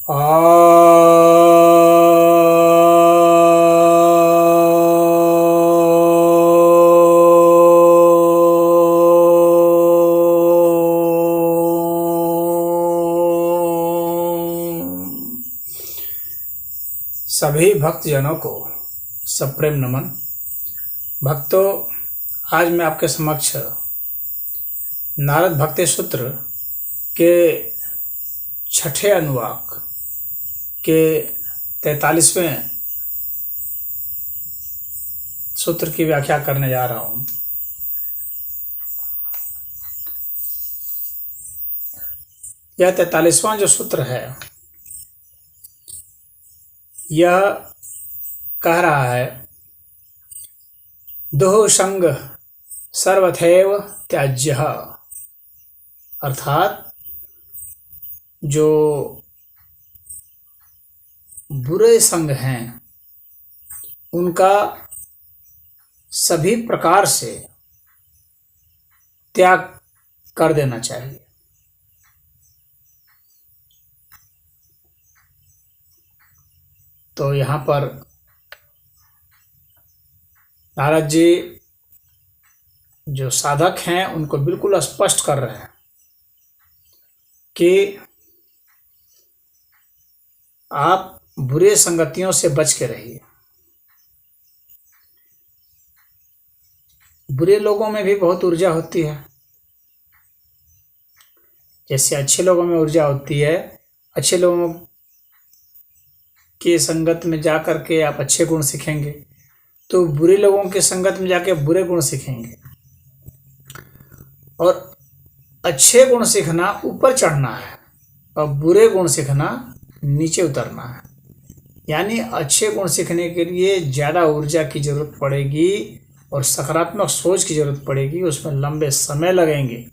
सभी भक्तजनों को सप्रेम नमन। भक्तों, आज मैं आपके समक्ष नारद भक्ति सूत्र के छठे अनुवाक के 43वें सूत्र की व्याख्या करने जा रहा हूँ। यह 43वां जो सूत्र है यह कह रहा है, दुह संग सर्वथैव त्याज्यः, अर्थात जो बुरे संग हैं उनका सभी प्रकार से त्याग कर देना चाहिए। तो यहाँ पर नारद जी जो साधक हैं उनको बिल्कुल स्पष्ट कर रहे हैं कि आप बुरे संगतियों से बच के रहिए। बुरे लोगों में भी बहुत ऊर्जा होती है, जैसे अच्छे लोगों में ऊर्जा होती है। अच्छे लोगों की संगत में जा कर के आप अच्छे गुण सीखेंगे, तो बुरे लोगों की संगत में जाके बुरे गुण सीखेंगे। और अच्छे गुण सीखना ऊपर चढ़ना है और बुरे गुण सीखना नीचे उतरना है। यानी अच्छे गुण सीखने के लिए ज़्यादा ऊर्जा की ज़रूरत पड़ेगी और सकारात्मक सोच की ज़रूरत पड़ेगी, उसमें लंबे समय लगेंगे।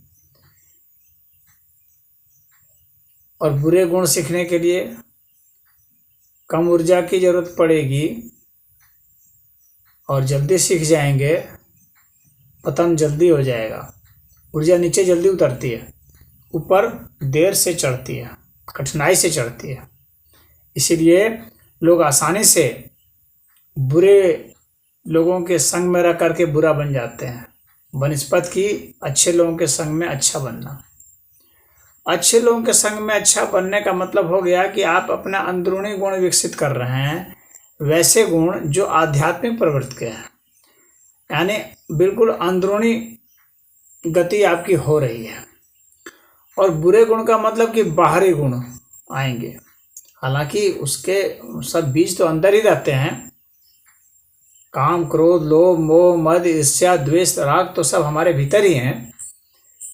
और बुरे गुण सीखने के लिए कम ऊर्जा की ज़रूरत पड़ेगी और जल्दी सीख जाएंगे, पतन जल्दी हो जाएगा। ऊर्जा नीचे जल्दी उतरती है, ऊपर देर से चढ़ती है, कठिनाई से चढ़ती है। इसीलिए लोग आसानी से बुरे लोगों के संग में रह करके बुरा बन जाते हैं, बनिस्पत की अच्छे लोगों के संग में अच्छा बनना। अच्छे लोगों के संग में अच्छा बनने का मतलब हो गया कि आप अपना अंदरूनी गुण विकसित कर रहे हैं, वैसे गुण जो आध्यात्मिक प्रवृत्ति के हैं। यानी बिल्कुल अंदरूनी गति आपकी हो रही है। और बुरे गुण का मतलब कि बाहरी गुण आएंगे, हालांकि उसके सब बीज तो अंदर ही रहते हैं। काम, क्रोध, लोभ, मोह, मद, ईर्ष्या, द्वेष, राग तो सब हमारे भीतर ही हैं,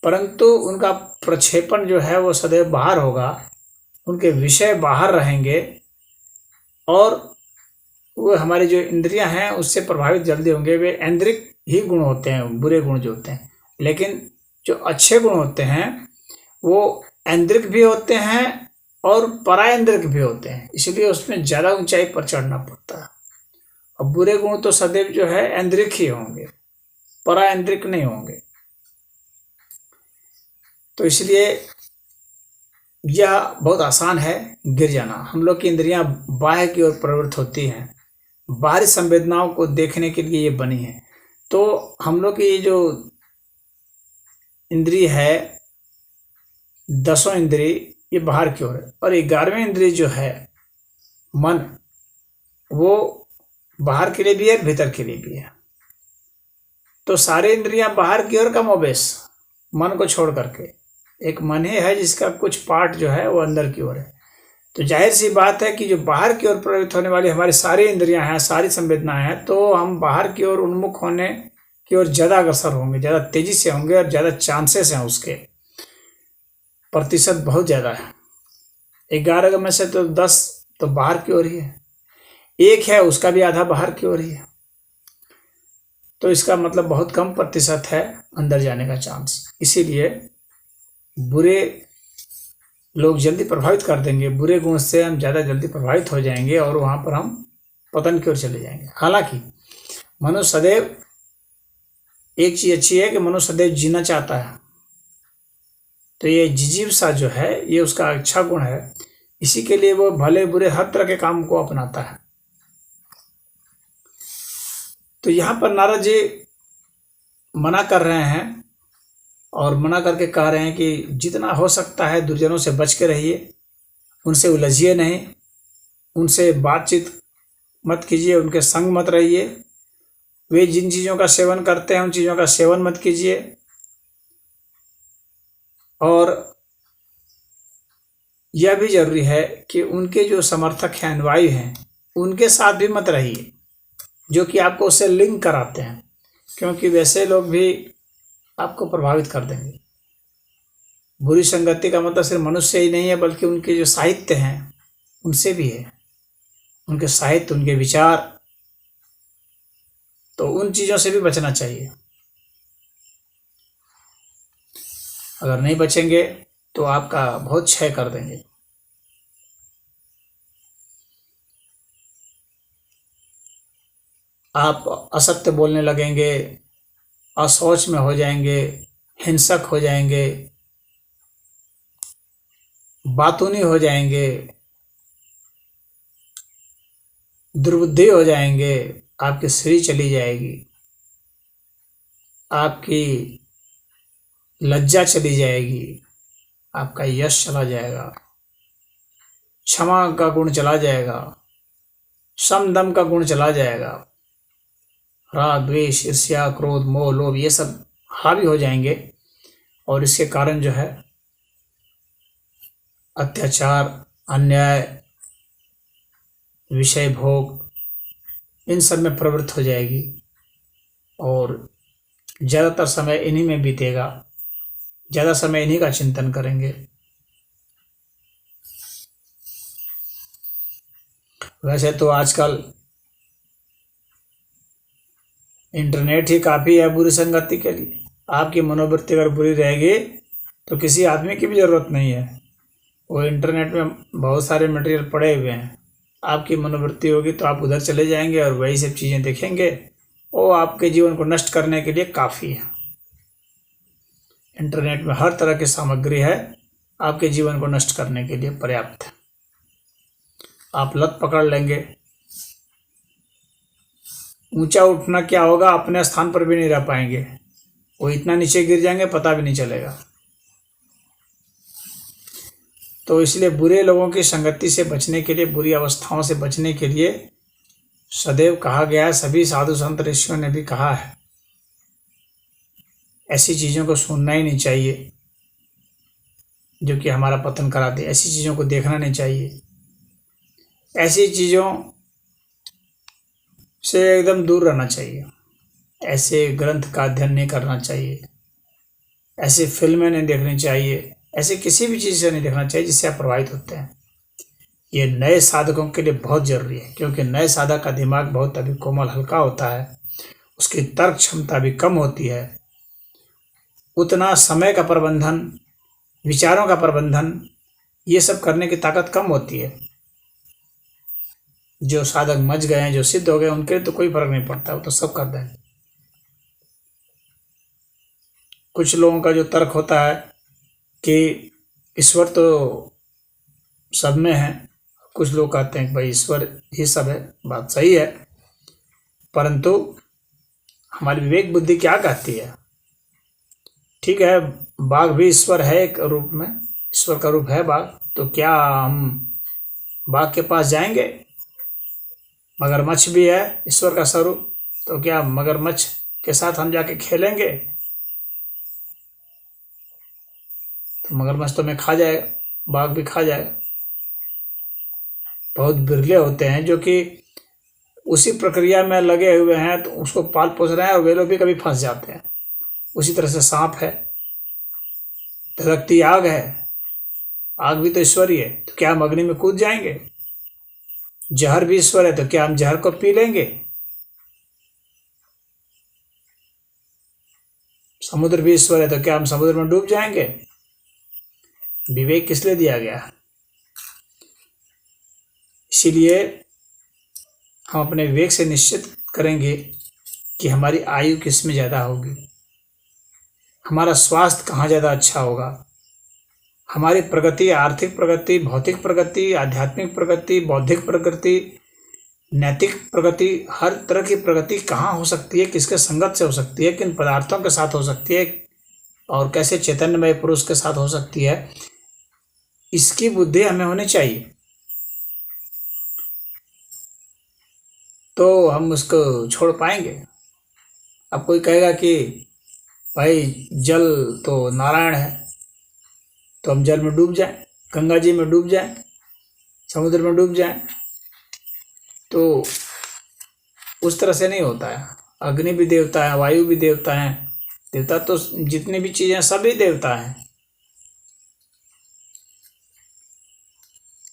परंतु उनका प्रक्षेपण जो है वो सदैव बाहर होगा। उनके विषय बाहर रहेंगे और वो हमारी जो इंद्रियां हैं उससे प्रभावित जल्दी होंगे। वे ऐन्द्रिक ही गुण होते हैं, बुरे गुण जो होते हैं। लेकिन जो अच्छे गुण होते हैं वो ऐन्द्रिक भी होते हैं और पराऐन्द्रिक भी होते हैं, इसलिए उसमें ज़्यादा ऊंचाई पर चढ़ना पड़ता है। और बुरे गुण तो सदैव जो है ऐन्द्रिक ही होंगे, पराऐन्द्रिक नहीं होंगे। तो इसलिए यह बहुत आसान है गिर जाना। हम लोग की इंद्रियां बाह्य की ओर प्रवृत्त होती हैं, बाहरी संवेदनाओं को देखने के लिए ये बनी है। तो हम लोग की जो इंद्रिय है, 10 इंद्रिय, ये बाहर की ओर है। और 11वीं इंद्रिय जो है मन, वो बाहर के लिए भी है, भीतर के लिए भी है। तो सारी इंद्रियां बाहर की ओर कमोबेश मन को छोड़ करके, एक मन ही है जिसका कुछ पार्ट जो है वो अंदर की ओर है। तो जाहिर सी बात है कि जो बाहर की ओर प्रवृत्त होने वाली हमारी सारी इंद्रियां हैं, सारी संवेदनाएं हैं, तो हम बाहर की ओर उन्मुख होने की ओर ज़्यादा अग्रसर होंगे, ज़्यादा तेजी से होंगे और ज़्यादा चांसेस हैं। उसके प्रतिशत बहुत ज़्यादा है। 11 में से तो 10 तो बाहर की ओर ही है, एक है उसका भी आधा बाहर की ओर ही है। तो इसका मतलब बहुत कम प्रतिशत है अंदर जाने का चांस। इसीलिए बुरे लोग जल्दी प्रभावित कर देंगे, बुरे गुण से हम ज़्यादा जल्दी प्रभावित हो जाएंगे और वहाँ पर हम पतन की ओर चले जाएंगे। हालांकि मनुष्य सदैव, एक चीज़ अच्छी है कि मनुष्य सदैव जीना चाहता है, तो ये जिजीविषा जो है ये उसका अच्छा गुण है। इसी के लिए वो भले बुरे हर तरह के काम को अपनाता है। तो यहाँ पर नारद जी मना कर रहे हैं और मना करके कह रहे हैं कि जितना हो सकता है दुर्जनों से बच के रहिए, उनसे उलझिए नहीं, उनसे बातचीत मत कीजिए, उनके संग मत रहिए। वे जिन चीज़ों का सेवन करते हैं उन चीज़ों का सेवन मत कीजिए, और यह भी जरूरी है कि उनके जो समर्थक हैं, अनुयायी हैं, उनके साथ भी मत रहिए जो कि आपको उससे लिंक कराते हैं, क्योंकि वैसे लोग भी आपको प्रभावित कर देंगे। बुरी संगति का मतलब सिर्फ मनुष्य ही नहीं है, बल्कि उनके जो साहित्य हैं उनसे भी है, उनके साहित्य, उनके विचार, तो उन चीज़ों से भी बचना चाहिए। अगर नहीं बचेंगे तो आपका बहुत क्षय कर देंगे। आप असत्य बोलने लगेंगे, असोच में हो जाएंगे, हिंसक हो जाएंगे, बातूनी हो जाएंगे, दुर्बुद्धि हो जाएंगे, आपकी श्री चली जाएगी, आपकी लज्जा चली जाएगी, आपका यश चला जाएगा, क्षमा का गुण चला जाएगा, सम दम का गुण चला जाएगा, राग द्वेष ईर्ष्या क्रोध मोह लोभ ये सब हावी हो जाएंगे, और इसके कारण जो है अत्याचार, अन्याय, विषय भोग, इन सब में प्रवृत्त हो जाएगी और ज़्यादातर समय इन्हीं में बीतेगा, ज़्यादा समय इन्हीं का चिंतन करेंगे। वैसे तो आजकल इंटरनेट ही काफ़ी है बुरी संगति के लिए। आपकी मनोवृत्ति अगर बुरी रहेगी तो किसी आदमी की भी ज़रूरत नहीं है, वो इंटरनेट में बहुत सारे मटेरियल पड़े हुए हैं। आपकी मनोवृत्ति होगी तो आप उधर चले जाएंगे और वही सब चीज़ें देखेंगे, वो आपके जीवन को नष्ट करने के लिए काफ़ी है। इंटरनेट में हर तरह की सामग्री है, आपके जीवन को नष्ट करने के लिए पर्याप्त है। आप लत पकड़ लेंगे, ऊंचा उठना क्या होगा, अपने स्थान पर भी नहीं रह पाएंगे, वो इतना नीचे गिर जाएंगे पता भी नहीं चलेगा। तो इसलिए बुरे लोगों की संगति से बचने के लिए, बुरी अवस्थाओं से बचने के लिए सदैव कहा गया है, सभी साधु संत ऋषियों ने भी कहा है, ऐसी चीज़ों को सुनना ही नहीं चाहिए जो कि हमारा पतन करा दे। ऐसी चीज़ों को देखना नहीं चाहिए, ऐसी चीज़ों से एकदम दूर रहना चाहिए, ऐसे ग्रंथ का अध्ययन नहीं करना चाहिए, ऐसी फिल्में नहीं देखनी चाहिए, ऐसे किसी भी चीज़ से नहीं देखना चाहिए जिससे आप प्रभावित होते हैं। ये नए साधकों के लिए बहुत ज़रूरी है, क्योंकि नए साधक का दिमाग बहुत अभी कोमल हल्का होता है, उसकी तर्क क्षमता भी कम होती है, उतना समय का प्रबंधन, विचारों का प्रबंधन, ये सब करने की ताकत कम होती है। जो साधक मच गए हैं, जो सिद्ध हो गए, उनके लिए तो कोई फर्क नहीं पड़ता, वो तो सब कर देंगे। कुछ लोगों का जो तर्क होता है कि ईश्वर तो सब में है, कुछ लोग कहते हैं कि भाई ईश्वर ही सब है, बात सही है, परंतु हमारी विवेक बुद्धि क्या कहती है? ठीक है, बाघ भी ईश्वर है, एक रूप में ईश्वर का रूप है बाघ, तो क्या हम बाघ के पास जाएंगे? मगरमच्छ भी है ईश्वर का स्वरूप, तो क्या मगरमच्छ के साथ हम जाके खेलेंगे? तो मगरमच्छ तो हमें खा जाएगा, बाघ भी खा जाएगा। बहुत बिरले होते हैं जो कि उसी प्रक्रिया में लगे हुए हैं, तो उसको पाल पोस रहे हैं और वे लोग भी कभी फंस जाते हैं। उसी तरह से सांप है, धधकती आग है, आग भी तो ईश्वर ही है, तो क्या हम अग्नि में कूद जाएंगे? जहर भी ईश्वर है, तो क्या हम जहर को पी लेंगे? समुद्र भी ईश्वर है, तो क्या हम समुद्र में डूब जाएंगे? विवेक किस लिए दिया गया? इसीलिए हम अपने विवेक से निश्चित करेंगे कि हमारी आयु किस में ज़्यादा होगी, हमारा स्वास्थ्य कहाँ ज़्यादा अच्छा होगा, हमारी प्रगति, आर्थिक प्रगति, भौतिक प्रगति, आध्यात्मिक प्रगति, बौद्धिक प्रगति, नैतिक प्रगति, हर तरह की प्रगति कहाँ हो सकती है, किसके संगत से हो सकती है, किन पदार्थों के साथ हो सकती है और कैसे चैतन्यमय पुरुष के साथ हो सकती है, इसकी बुद्धि हमें होनी चाहिए। तो हम उसको छोड़ पाएंगे। अब कोई कहेगा कि भाई जल तो नारायण है, तो हम जल में डूब जाएं, गंगा जी में डूब जाएं, समुद्र में डूब जाएं, तो उस तरह से नहीं होता है। अग्नि भी देवता है, वायु भी देवता है, देवता तो जितनी भी चीज़ें सभी देवता हैं।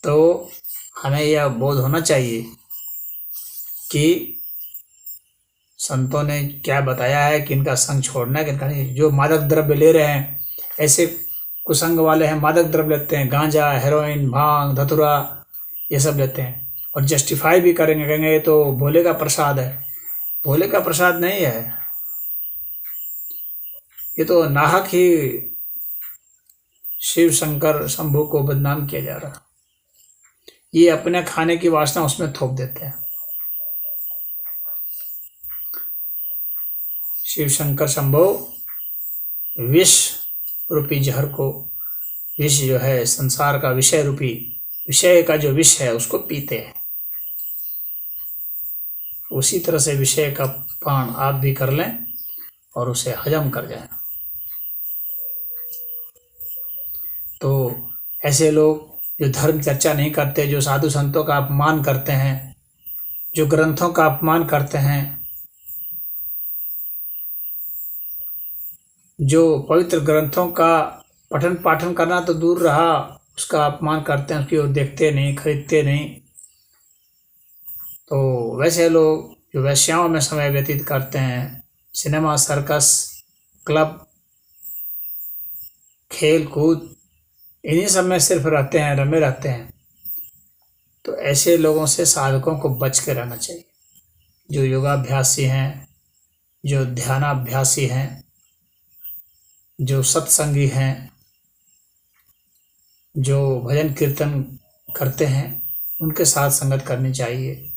तो हमें यह बोध होना चाहिए कि संतों ने क्या बताया है, किनका संग छोड़ना है, किनका नहीं। जो मादक द्रव्य ले रहे हैं, ऐसे कुसंग वाले हैं, मादक द्रव्य लेते हैं, गांजा, हेरोइन, भांग, धतूरा, ये सब लेते हैं और जस्टिफाई भी करेंगे, कहेंगे ये तो भोले का प्रसाद है। भोले का प्रसाद नहीं है, ये तो नाहक ही शिव शंकर शंभू को बदनाम किया जा रहा। ये अपने खाने की वासना उसमें थोप देते हैं। शिव शंकर शंभू विष रूपी जहर को, विष जो है संसार का विषय रूपी, विषय का जो विष है उसको पीते हैं। उसी तरह से विषय का पान आप भी कर लें और उसे हजम कर जाएं। तो ऐसे लोग जो धर्म चर्चा नहीं करते, जो साधु संतों का अपमान करते हैं, जो ग्रंथों का अपमान करते हैं, जो पवित्र ग्रंथों का पठन पाठन करना तो दूर रहा, उसका अपमान करते हैं, उसकी ओर देखते नहीं, खरीदते नहीं, तो वैसे लोग जो वेश्याओं में समय व्यतीत करते हैं, सिनेमा, सर्कस, क्लब, खेल कूद, इन्हीं सब में सिर्फ रहते हैं, रमे रहते हैं, तो ऐसे लोगों से साधकों को बच के रहना चाहिए। जो योगाभ्यासी हैं, जो ध्यानाभ्यासी हैं, जो सत्संगी हैं, जो भजन कीर्तन करते हैं, उनके साथ संगत करनी चाहिए।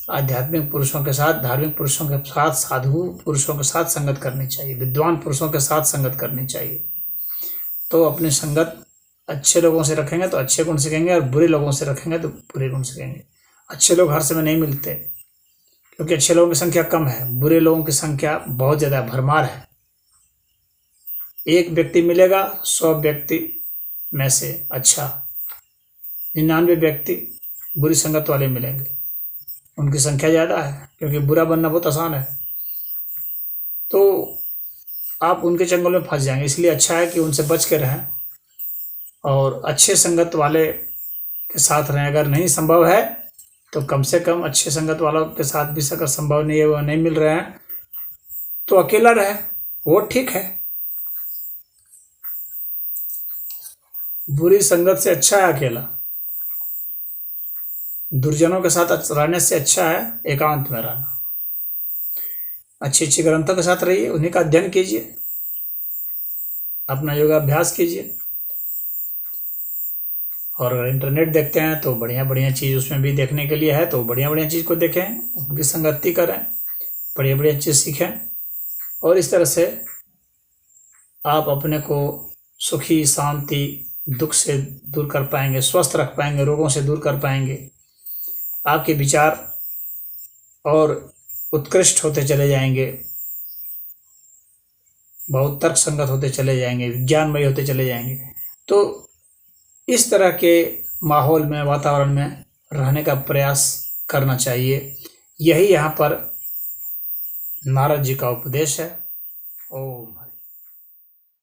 आध्यात्मिक पुरुषों के साथ, धार्मिक पुरुषों के साथ, साधु पुरुषों के साथ संगत करनी चाहिए, विद्वान पुरुषों के साथ संगत करनी चाहिए। तो अपनी संगत अच्छे लोगों से रखेंगे तो अच्छे गुण सीखेंगे और बुरे लोगों से रखेंगे तो बुरे गुण सीखेंगे। अच्छे लोग हर समय नहीं मिलते, क्योंकि अच्छे लोगों की संख्या कम है, बुरे लोगों की संख्या बहुत ज़्यादा भरमार है। एक व्यक्ति मिलेगा 100 व्यक्ति में से अच्छा, 99 व्यक्ति बुरी संगत वाले मिलेंगे, उनकी संख्या ज़्यादा है, क्योंकि बुरा बनना बहुत आसान है। तो आप उनके चंगुल में फंस जाएंगे। इसलिए अच्छा है कि उनसे बच के रहें और अच्छे संगत वाले के साथ रहें। अगर नहीं संभव है तो कम से कम अच्छे संगत वालों के साथ भी, अगर संभव नहीं है, वो नहीं मिल रहे हैं, तो अकेला रहे, वो ठीक है। बुरी संगत से अच्छा है अकेला, दुर्जनों के साथ रहने से अच्छा है एकांत में रहना। अच्छी अच्छी ग्रंथों के साथ रहिए, उन्हीं का अध्ययन कीजिए, अपना योगाभ्यास कीजिए। और अगर इंटरनेट देखते हैं तो बढ़िया बढ़िया चीज़ उसमें भी देखने के लिए है, तो बढ़िया बढ़िया चीज़ को देखें, उनकी संगति करें, बढ़िया बढ़िया चीज़ सीखें, और इस तरह से आप अपने को सुखी, शांति, दुख से दूर कर पाएंगे, स्वस्थ रख पाएंगे, रोगों से दूर कर पाएंगे। आपके विचार और उत्कृष्ट होते चले जाएंगे, बहुत तर्क संगत होते चले जाएंगे, विज्ञानमय होते चले जाएंगे। तो इस तरह के माहौल में, वातावरण में रहने का प्रयास करना चाहिए। यही यहाँ पर नारद जी का उपदेश है। ओम।